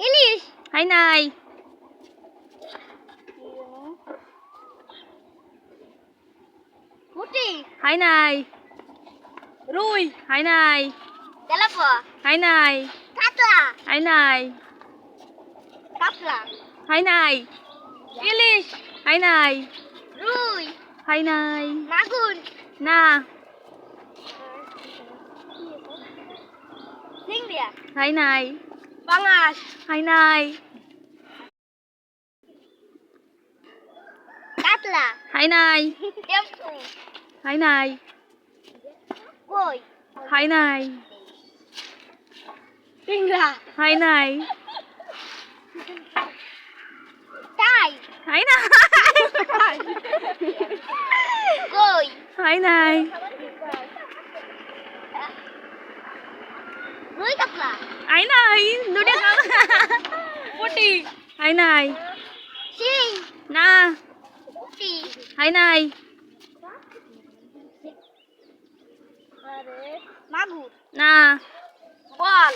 ইলিশ high নাই পুঁটি high নাই রুই হাই নাই তেলাপোয়া হাই নাই কাতলা হাই নাই কাতলা হাই নাই ইলিশ হাই নাই রুই হাই নাই মাগুর না চিংড়িয়া হাই নাই পাঙাশ হাই নাই কাতলা হাই নাই টেম্পু হাই নাই কই হাই নাই টিংরা হাই নাই টাই হাই নাই কই হাই নাই রুই কাতলা হাই নাই দুটো পুঁটি হাই নাই শিং না পুঁটি হাই নাই মাগুর না বল